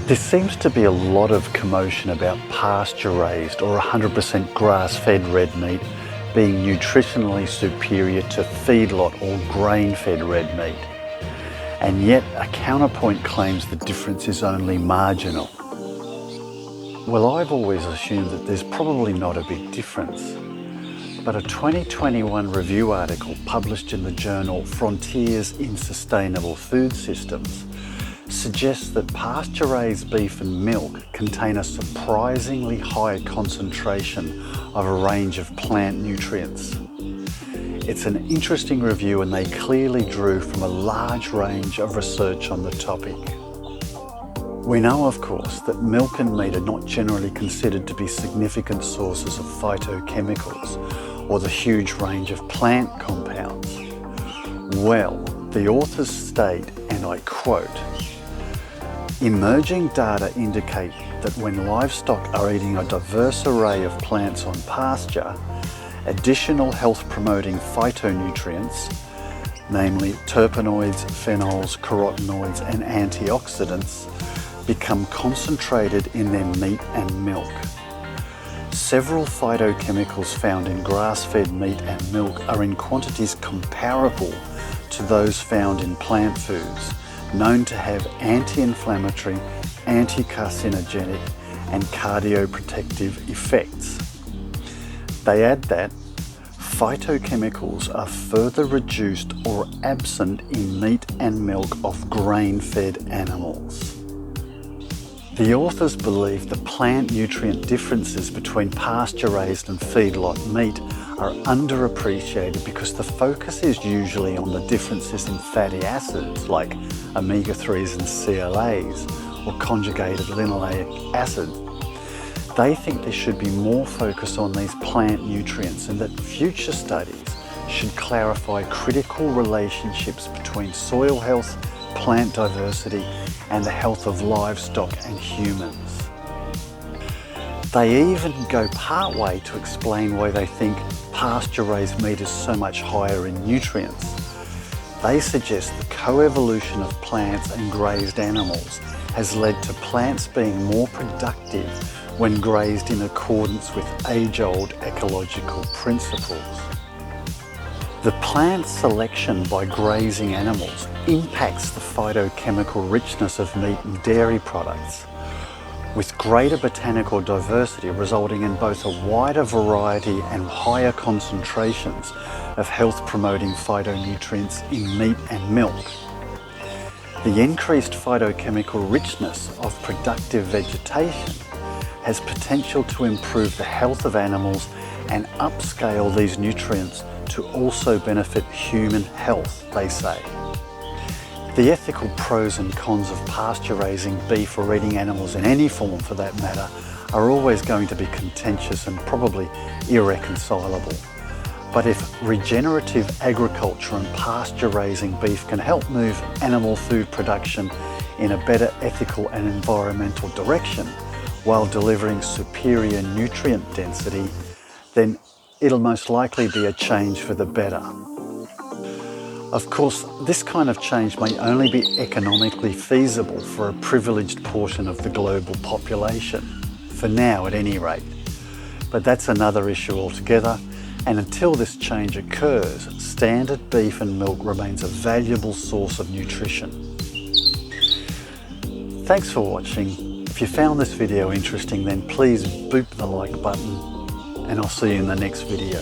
There seems to be a lot of commotion about pasture-raised or 100% grass-fed red meat being nutritionally superior to feedlot or grain-fed red meat. And yet a counterpoint claims the difference is only marginal. Well, I've always assumed that there's probably not a big difference. But a 2021 review article published in the journal Frontiers in Sustainable Food Systems suggests that pasture-raised beef and milk contain a surprisingly high concentration of a range of plant nutrients. It's an interesting review, and they clearly drew from a large range of research on the topic. We know, of course, that milk and meat are not generally considered to be significant sources of phytochemicals or the huge range of plant compounds. Well, the authors state, and I quote, "Emerging data indicate that when livestock are eating a diverse array of plants on pasture, additional health-promoting phytonutrients, namely terpenoids, phenols, carotenoids and antioxidants, become concentrated in their meat and milk. Several phytochemicals found in grass-fed meat and milk are in quantities comparable to those found in plant foods, known to have anti-inflammatory, anti-carcinogenic and cardioprotective effects." They add that phytochemicals are further reduced or absent in meat and milk of grain-fed animals. The authors believe the plant nutrient differences between pasture-raised and feedlot meat are underappreciated because the focus is usually on the differences in fatty acids like omega-3s and CLAs or conjugated linoleic acid. They think there should be more focus on these plant nutrients, and that future studies should clarify critical relationships between soil health, plant diversity and the health of livestock and humans. They even go partway to explain why they think pasture-raised meat is so much higher in nutrients. They suggest the coevolution of plants and grazed animals has led to plants being more productive when grazed in accordance with age-old ecological principles. The plant selection by grazing animals impacts the phytochemical richness of meat and dairy products, with greater botanical diversity resulting in both a wider variety and higher concentrations of health-promoting phytonutrients in meat and milk. The increased phytochemical richness of productive vegetation has potential to improve the health of animals and upscale these nutrients to also benefit human health, they say. The ethical pros and cons of pasture raising beef or eating animals in any form for that matter are always going to be contentious and probably irreconcilable. But if regenerative agriculture and pasture raising beef can help move animal food production in a better ethical and environmental direction while delivering superior nutrient density, then it'll most likely be a change for the better. Of course, this kind of change may only be economically feasible for a privileged portion of the global population, for now at any rate. But that's another issue altogether, and until this change occurs, standard beef and milk remains a valuable source of nutrition. Thanks for watching. If you found this video interesting, then please boop the like button, and I'll see you in the next video.